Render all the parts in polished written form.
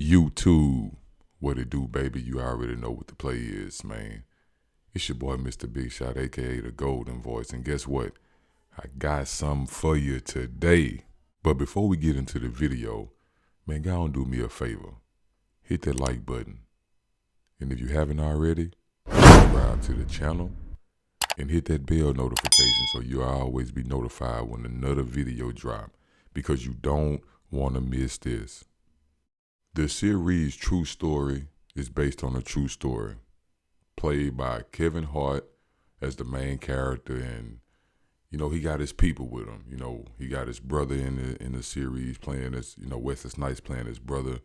YouTube, what it do, baby? You already know what the play is, man. It's your boy, Mr. Big Shot, aka the Golden Voice. And guess what? I got something for you today. But before we get into the video, man, go on do me a favor. Hit that like button. And if you haven't already, subscribe to the channel and hit that bell notification so you'll always be notified when another video drop, because you don't want to miss this. The series True Story is based on a true story, played by Kevin Hart as the main character, and he got his people with him. He got his brother in the series playing as, Wesley Snipes playing his brother.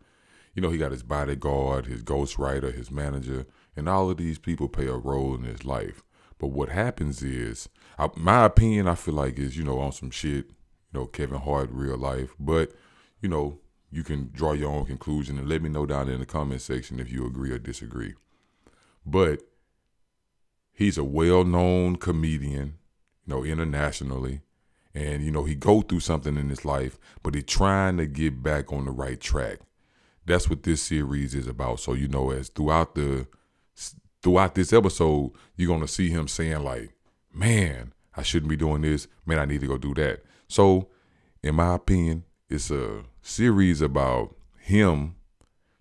He got his bodyguard, his ghostwriter, his manager, and all of these people play a role in his life. But what happens is, my opinion, I feel like is, on some shit, Kevin Hart real life. But, you can draw your own conclusion and let me know down in the comment section if you agree or disagree. But he's a well-known comedian, internationally. And, he go through something in his life, but he's trying to get back on the right track. That's what this series is about. So, as throughout this episode, you're going to see him saying like, man, I shouldn't be doing this. Man, I need to go do that. So, in my opinion, it's a series about him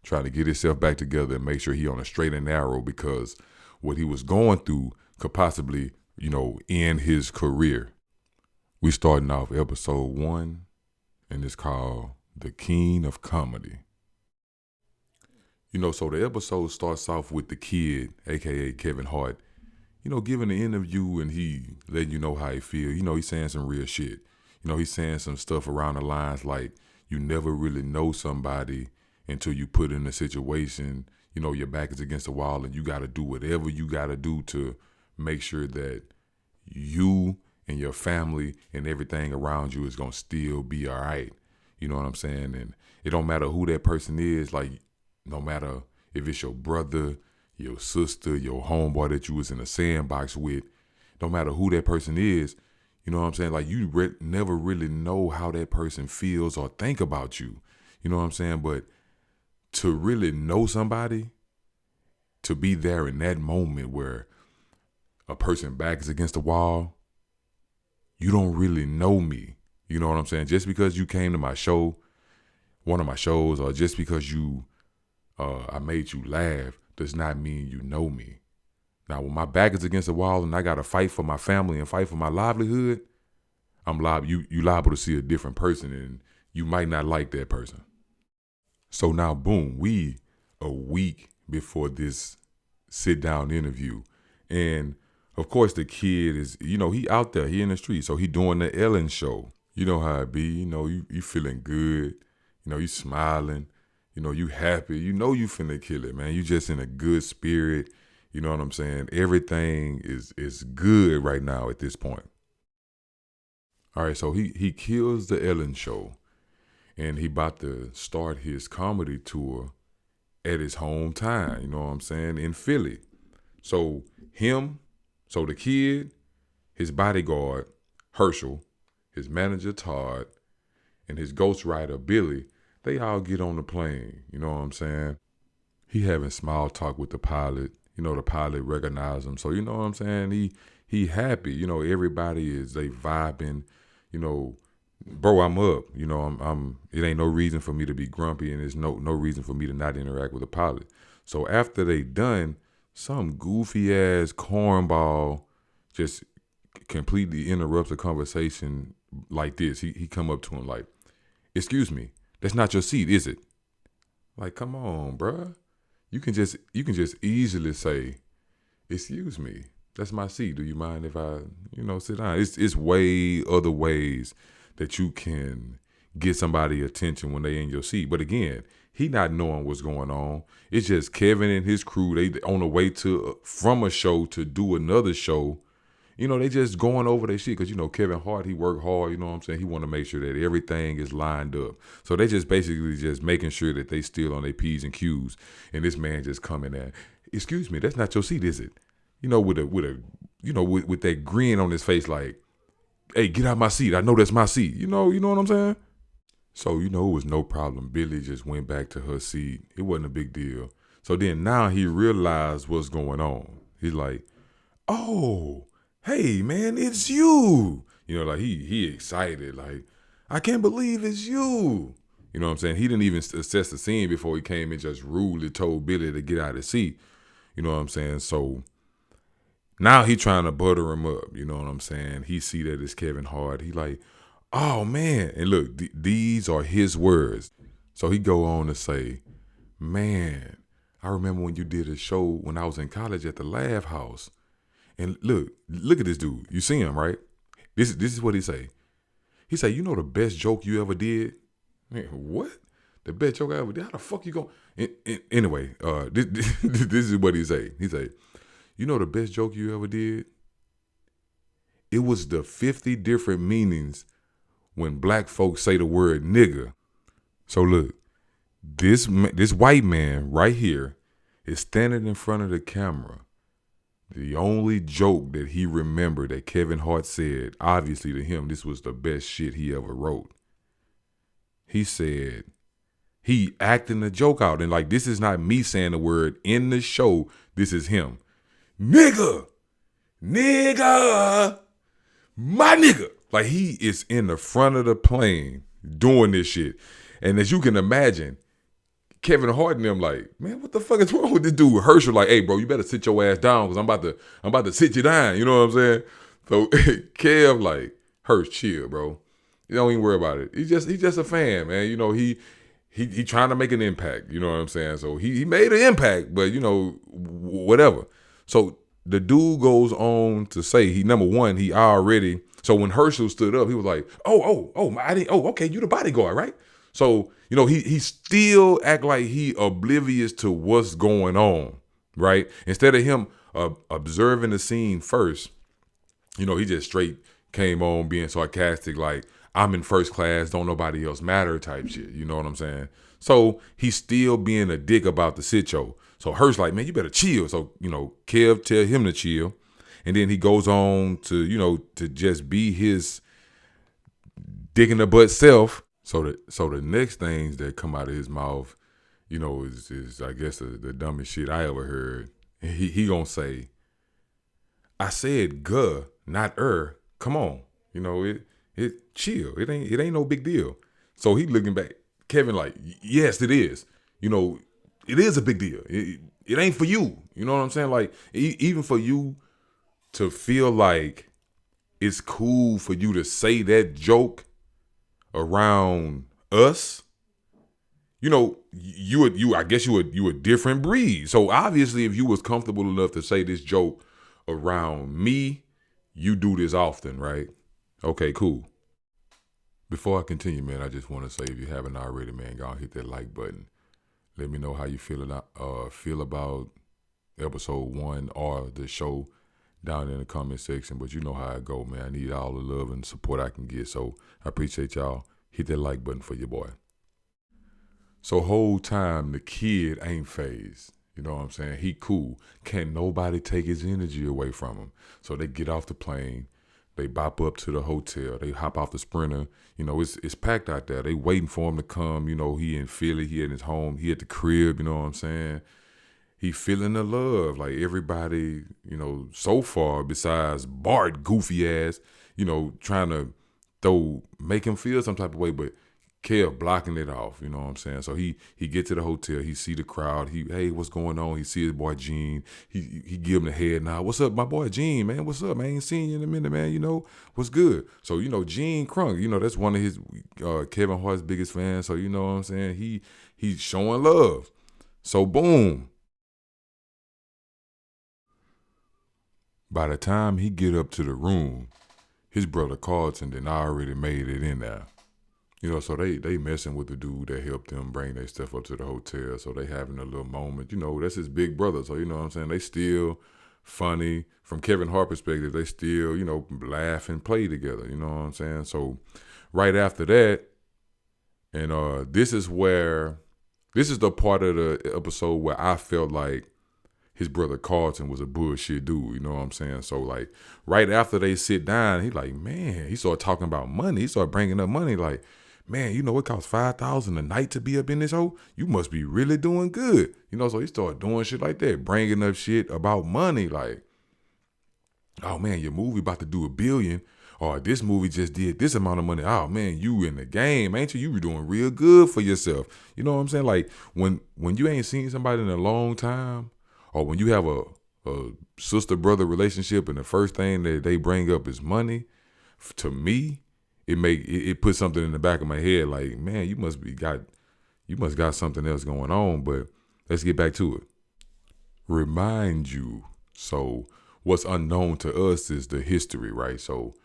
trying to get himself back together and make sure he on a straight and narrow, because what he was going through could possibly, end his career. We starting off episode 1, and it's called The King of Comedy. So the episode starts off with the kid, aka Kevin Hart, giving an interview, and he letting you know how he feel. He's saying some real shit. He's saying some stuff around the lines like, you never really know somebody until you put in a situation, your back is against the wall and you got to do whatever you got to do to make sure that you and your family and everything around you is going to still be all right. You know what I'm saying? And it don't matter who that person is. Like, no matter if it's your brother, your sister, your homeboy that you was in a sandbox with, no matter who that person is, you know what I'm saying? Like, you never really know how that person feels or think about you. You know what I'm saying? But to really know somebody, to be there in that moment where a person back is against the wall, you don't really know me. You know what I'm saying? Just because you came to my show, one of my shows, or just because I made you laugh, does not mean you know me. Now, when my back is against the wall and I got to fight for my family and fight for my livelihood, I'm liable. You liable to see a different person, and you might not like that person. So now, boom, we a week before this sit-down interview. And, of course, the kid is, he out there. He in the street. So he doing the Ellen show. You know how it be. You feeling good. You smiling. You happy. You finna kill it, man. You just in a good spirit. You know what I'm saying? Everything is good right now at this point. All right, so he kills the Ellen show, and he about to start his comedy tour at his hometown, you know what I'm saying, in Philly. So the kid, his bodyguard, Herschel, his manager, Todd, and his ghostwriter, Billy, they all get on the plane, you know what I'm saying? He having small talk with the pilot. The pilot recognized him. So, you know what I'm saying? He happy. Everybody they vibing. Bro, I'm up. I'm it ain't no reason for me to be grumpy, and there's no reason for me to not interact with the pilot. So after they done, some goofy ass cornball just completely interrupts the conversation like this. He come up to him like, "Excuse me, that's not your seat, is it?" Like, come on, bruh. You can just easily say, "Excuse me, that's my seat. Do you mind if I, sit down?" It's way other ways that you can get somebody attention when they in your seat. But again, he not knowing what's going on. It's just Kevin and his crew. They on the way from a show to do another show. They just going over their shit, because, Kevin Hart, he worked hard, you know what I'm saying? He want to make sure that everything is lined up. So they just basically just making sure that they still on their P's and Q's. And this man just coming at, "Excuse me, that's not your seat, is it?" With that grin on his face like, "Hey, get out my seat. I know that's my seat." You know what I'm saying? So, it was no problem. Billy just went back to her seat. It wasn't a big deal. So then now he realized what's going on. He's like, oh, hey man, it's you. Like he excited. Like, I can't believe it's you. You know what I'm saying? He didn't even assess the scene before he came and just rudely told Billy to get out of his seat. You know what I'm saying? So now he trying to butter him up. You know what I'm saying? He see that it's Kevin Hart. He like, oh man. And look, these are his words. So he go on to say, man, I remember when you did a show when I was in college at the Laugh House. And look at this dude. You see him, right? This is what he say. He say, the best joke you ever did? Man, what? The best joke I ever did? How the fuck you going? Anyway, this is what he say. He say, the best joke you ever did? It was the 50 different meanings when black folks say the word nigga. So look, this white man right here is standing in front of the camera. The only joke that he remembered that Kevin Hart said, obviously to him, this was the best shit he ever wrote. He said, he acting the joke out. And like, this is not me saying the word in the show. This is him. Nigga, my nigga. Like, he is in the front of the plane doing this shit. And as you can imagine, Kevin Hart and them like, man, what the fuck is wrong with this dude? Herschel like, hey, bro, you better sit your ass down because I'm about to sit you down. You know what I'm saying? So Kev like, Hersch, chill, bro. You don't even worry about it. He's just a fan, man. He trying to make an impact. You know what I'm saying? So he made an impact, but whatever. So the dude goes on to say number one, he already. So when Herschel stood up, he was like, okay, you the bodyguard, right? So, he still act like he oblivious to what's going on, right? Instead of him observing the scene first, he just straight came on being sarcastic, like, I'm in first class, don't nobody else matter type shit. You know what I'm saying? So he's still being a dick about the sitcho. So Hurst like, man, you better chill. So, Kev tell him to chill. And then he goes on to, to just be his dick in the butt self. So the next things that come out of his mouth, is I guess the dumbest shit I ever heard. He gonna say, I said guh, not Come on. It chill. It ain't no big deal. So he looking back. Kevin like, yes, it is. It is a big deal. It ain't for you. You know what I'm saying? Like, even for you to feel like it's cool for you to say that joke around us, I guess you a different breed. So obviously, if you was comfortable enough to say this joke around me, you do this often, right? Okay, cool. Before I continue, man, I just want to say, if you haven't already, man, go and hit that like button. Let me know how you feel about episode 1 or the show down in the comment section. But you know how I go, man. I need all the love and support I can get. So I appreciate y'all. Hit that like button for your boy. So whole time the kid ain't phased. You know what I'm saying? He cool. Can't nobody take his energy away from him. So they get off the plane. They bop up to the hotel. They hop off the Sprinter. It's packed out there. They waiting for him to come. He in Philly. He at his home. He at the crib. You know what I'm saying? He feeling the love. Like everybody, so far besides Bart, goofy ass, trying to make him feel some type of way. But Kev blocking it off, you know what I'm saying? So he get to the hotel, he see the crowd, hey, what's going on? He see his boy Gene, he give him the head nod. What's up, my boy Gene, man? What's up, man? Ain't seen you in a minute, man. What's good? So, Gene Crunk, that's one of his Kevin Hart's biggest fans. So, you know what I'm saying? He's showing love. So boom. By the time he get up to the room, his brother Carlton then already made it in there. So they messing with the dude that helped them bring their stuff up to the hotel. So they having a little moment. That's his big brother. So, you know what I'm saying? They still funny. From Kevin Hart perspective, they still, laugh and play together. You know what I'm saying? So right after that, and this is the part of the episode where I felt like his brother Carlton was a bullshit dude, you know what I'm saying? So like right after they sit down, he like, man, he started talking about money. He started bringing up money like, man, you know, it costs $5,000 a night to be up in this hole. You must be really doing good. You know, so he started doing shit like that, bringing up shit about money. Like, oh man, your movie about to do $1 billion. Or this movie just did this amount of money. Oh man, you in the game, ain't you? You be doing real good for yourself. You know what I'm saying? Like when you ain't seen somebody in a long time, or when you have a sister brother relationship, and the first thing that they bring up is money. To me, it puts something in the back of my head. Like, man, you must got something else going on. But let's get back to it. Remind you. So what's unknown to us is the history, right? So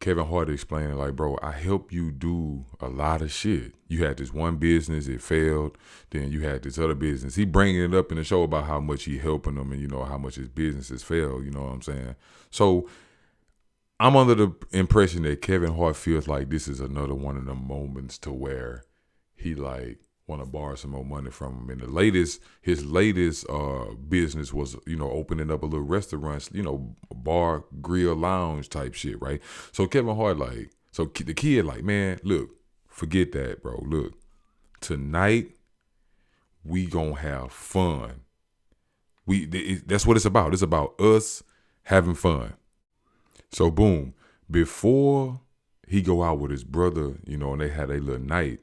Kevin Hart explaining, like, bro, I helped you do a lot of shit. You had this one business, it failed. Then you had this other business. He bringing it up in the show about how much he helping them, and, you know, how much his businesses failed. You know what I'm saying? So I'm under the impression that Kevin Hart feels like this is another one of the moments to where he like want to borrow some more money from him. And his latest business was, you know, opening up a little restaurant, you know, bar, grill, lounge type shit, right? So Kevin Hart the kid like, man, look, forget that, bro. Look, tonight we gonna have fun. That's what it's about. It's about us having fun. So boom, before he go out with his brother, you know, and they had a little night,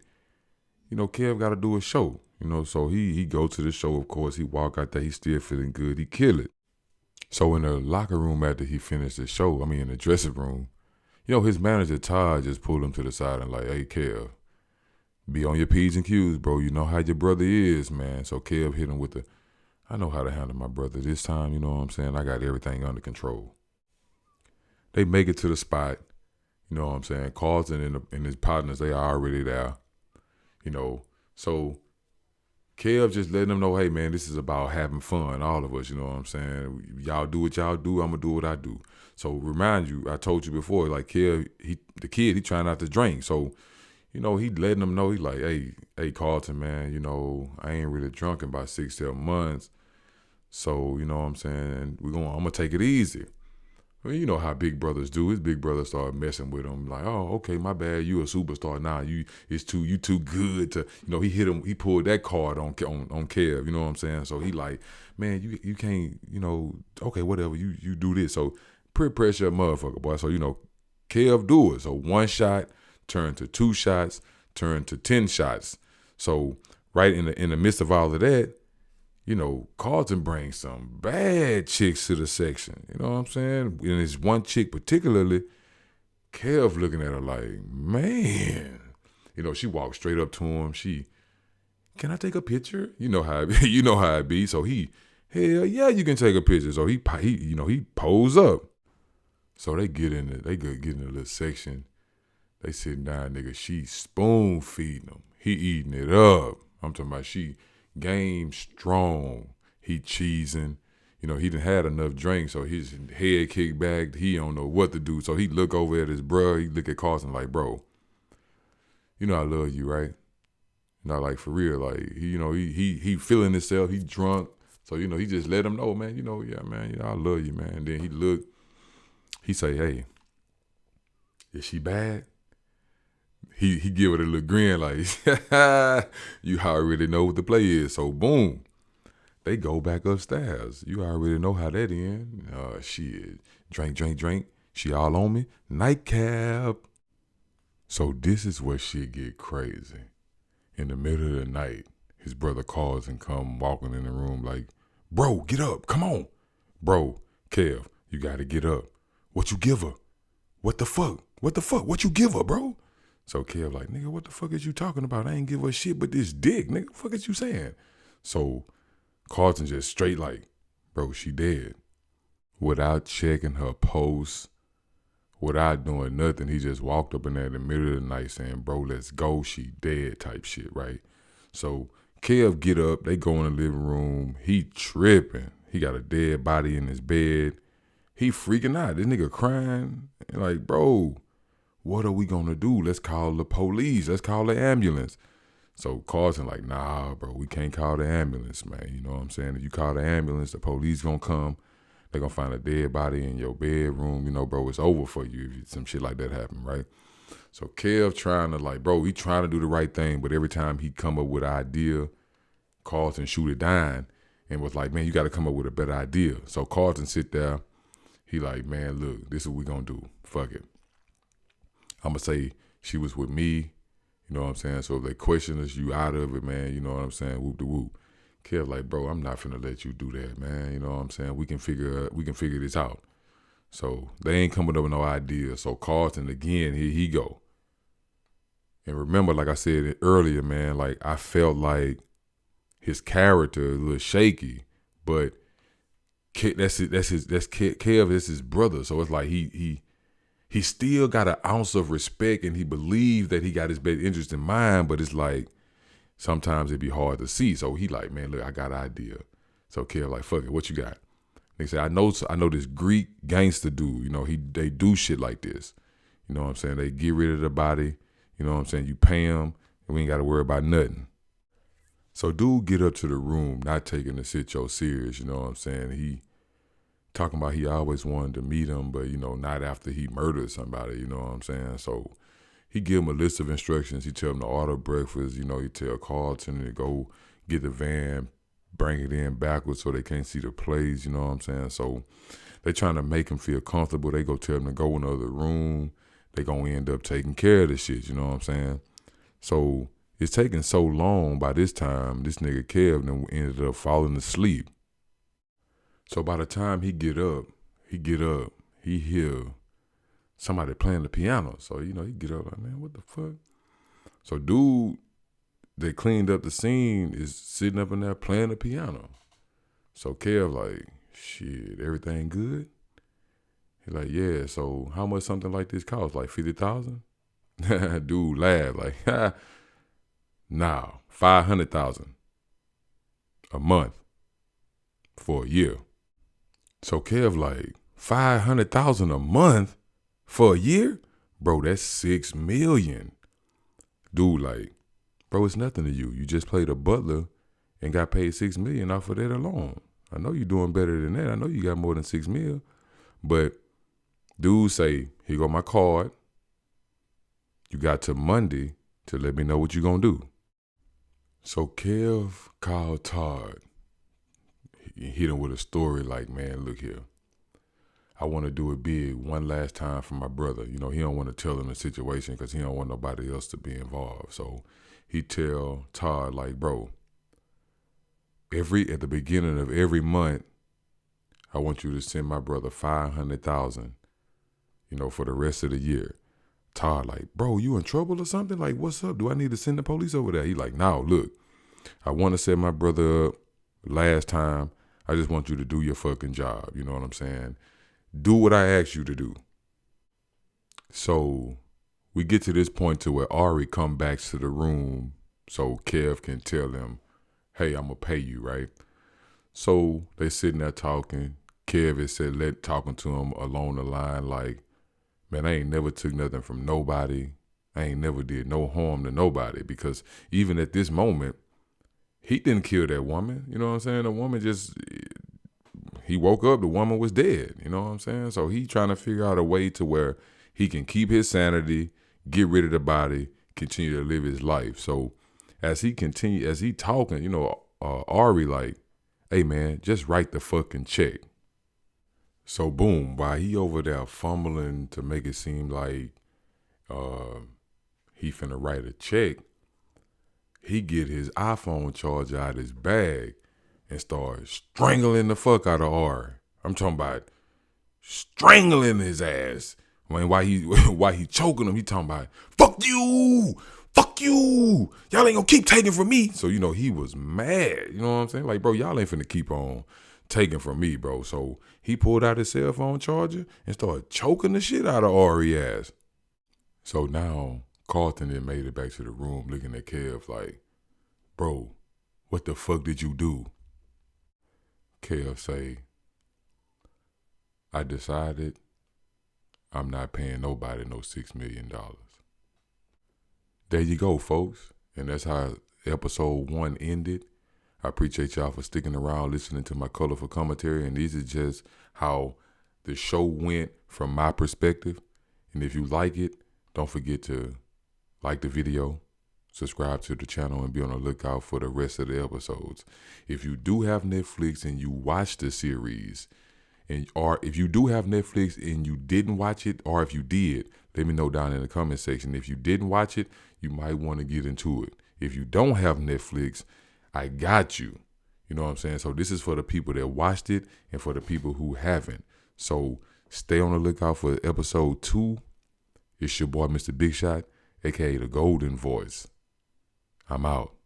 you know, Kev got to do a show, you know, so he go to the show, of course. He walk out there, he still feeling good, he kill it. So in the locker room after he finished the show, in the dressing room, you know, his manager Todd just pulled him to the side and like, hey, Kev, be on your P's and Q's, bro. You know how your brother is, man. So Kev hit him with I know how to handle my brother this time, you know what I'm saying? I got everything under control. They make it to the spot, you know what I'm saying? Carlton and his partners, they are already there, you know. So Kev just letting them know, hey, man, this is about having fun, all of us, you know what I'm saying? Y'all do what y'all do, I'm going to do what I do. So remind you, I told you before, like Kev, the kid, he trying not to drink. So, you know, he letting them know, he like, hey, Carlton, man, you know, I ain't really drunk in about 6-7 months. So, you know what I'm saying? I'm going to take it easy. Well, you know how big brothers do. His big brother started messing with him, like, oh, okay, my bad, you a superstar now. You too good to, you know. He hit him. He pulled that card on Kev. You know what I'm saying? So he like, man, you can't, you know. Okay, whatever. You do this. So peer pressure, motherfucker, boy. So you know, Kev do it. So 1 shot turned to 2 shots, turned to 10 shots. So right in the midst of all of that, you know, Carlton brings some bad chicks to the section. You know what I'm saying? And this one chick particularly, Kev looking at her like, man. You know, she walked straight up to him. Can I take a picture? You know how it be. So hell yeah, you can take a picture. So he pose up. So they get in the little section. They sitting down, nigga. She spoon feeding him. He eating it up. I'm talking about she game strong. He cheesing. You know, he done had enough drink, so his head kicked back. He don't know what to do. So he look over at his bro. He look at Carson like, bro, you know I love you, right? Not like for real. Like he feeling himself. He drunk. So, you know, he just let him know, man, you know, yeah, man, you know, I love you, man. And then he say, hey, is she bad? He give it a little grin like, you already know what the play is. So boom, they go back upstairs. You already know how that end. Shit, drink. She all on me. Nightcap. So this is where shit get crazy. In the middle of the night, his brother calls and come walking in the room like, bro, get up, come on. Bro, Kev, you gotta get up. What you give her? What the fuck? What you give her, bro? So Kev like, nigga, what the fuck is you talking about? I ain't give her shit but this dick, nigga. What the fuck is you saying? So Carlton just straight like, bro, she dead. Without checking her post, without doing nothing, he just walked up in there in the middle of the night saying, bro, let's go, she dead type shit, right? So Kev get up, they go in the living room, he tripping. He got a dead body in his bed. He freaking out. This nigga crying. Like, bro, what are we gonna do? Let's call the police. Let's call the ambulance. So Carlton like, nah, bro, we can't call the ambulance, man. You know what I'm saying? If you call the ambulance, the police gonna come. They're gonna find a dead body in your bedroom. You know, bro, it's over for you if some shit like that happen, right? So Kev trying to like, bro, he trying to do the right thing, but every time he come up with an idea, Carlton shoot it down and was like, man, you got to come up with a better idea. So Carlton sit there. He like, man, look, this is what we gonna do. Fuck it. I'm gonna say she was with me. You know what I'm saying? So if they question us, you out of it, man. You know what I'm saying? Whoop de whoop. Kev like, bro, I'm not finna let you do that, man. You know what I'm saying? We can figure this out. So they ain't coming up with no idea. So Carlton again, here he go. And remember, like I said earlier, man, like I felt like his character is a little shaky, but Kev is his brother. So it's like he still got an ounce of respect and he believes that he got his best interest in mind, but it's like sometimes it'd be hard to see. So he like, man, look, I got an idea. So Kev like, fuck it, what you got? They say, I know this Greek gangster dude, you know, they do shit like this. You know what I'm saying? They get rid of the body, you know what I'm saying? You pay him and we ain't got to worry about nothing. So dude get up to the room, not taking the shit yo serious, you know what I'm saying? He talking about he always wanted to meet him, but, you know, not after he murdered somebody, you know what I'm saying? So he give him a list of instructions. He tell him to order breakfast, you know, he tell Carlton to go get the van, bring it in backwards so they can't see the plays, you know what I'm saying? So they trying to make him feel comfortable. They go tell him to go in the other room. They gonna end up taking care of the shit, you know what I'm saying? So it's taking so long by this time, this nigga Kev ended up falling asleep. So by the time he get up, he hear somebody playing the piano. So, you know, he get up like, man, what the fuck? So dude that cleaned up the scene is sitting up in there playing the piano. So Kev like, shit, everything good? He like, yeah, so how much something like this cost? Like 50,000? Dude laughed like, nah, 500,000 a month for a year. So Kev like, 500,000 a month for a year? Bro, that's 6 million. Dude like, bro, it's nothing to you. You just played a butler and got paid 6 million off of that alone. I know you're doing better than that. I know you got more than 6 mil. But dude say, here go my card. You got till Monday to let me know what you gonna do. So Kev called Todd. He hit him with a story like, man, look here. I want to do it big one last time for my brother. You know, he don't want to tell him the situation because he don't want nobody else to be involved. So he tell Todd like, bro, at the beginning of every month, I want you to send my brother 500,000, you know, for the rest of the year. Todd like, bro, you in trouble or something? Like, what's up? Do I need to send the police over there? He like, no, look, I want to set my brother up last time. I just want you to do your fucking job. You know what I'm saying? Do what I asked you to do. So we get to this point to where Ari come back to the room so Kev can tell him, hey, I'm going to pay you, right? So they sitting there talking. Kev is talking to him along the line like, man, I ain't never took nothing from nobody. I ain't never did no harm to nobody because even at this moment, he didn't kill that woman. You know what I'm saying? The woman he woke up, the woman was dead. You know what I'm saying? So he trying to figure out a way to where he can keep his sanity, get rid of the body, continue to live his life. So as he talking, you know, Ari like, hey man, just write the fucking check. So boom, while he over there fumbling to make it seem like he finna write a check, he get his iPhone charger out his bag and start strangling the fuck out of Ari. I'm talking about strangling his ass. I mean, while he choking him, he talking about, fuck you, y'all ain't gonna keep taking from me. So, you know, he was mad, you know what I'm saying? Like, bro, y'all ain't finna keep on taking from me, bro. So he pulled out his cell phone charger and started choking the shit out of Ari ass. So now Carlton then made it back to the room looking at Kev like, bro, what the fuck did you do? Kev say, I decided I'm not paying nobody no $6 million. There you go, folks. And that's how episode 1 ended. I appreciate y'all for sticking around, listening to my colorful commentary. And these are just how the show went from my perspective. And if you like it, Don't forget to like the video, subscribe to the channel, and be on the lookout for the rest of the episodes. If you do have Netflix and you watch the series, or if you do have Netflix and you didn't watch it, or if you did, let me know down in the comment section. If you didn't watch it, you might want to get into it. If you don't have Netflix, I got you. You know what I'm saying? So this is for the people that watched it and for the people who haven't. So stay on the lookout for episode 2. It's your boy, Mr. Big Shot, aka the Golden Voice. I'm out.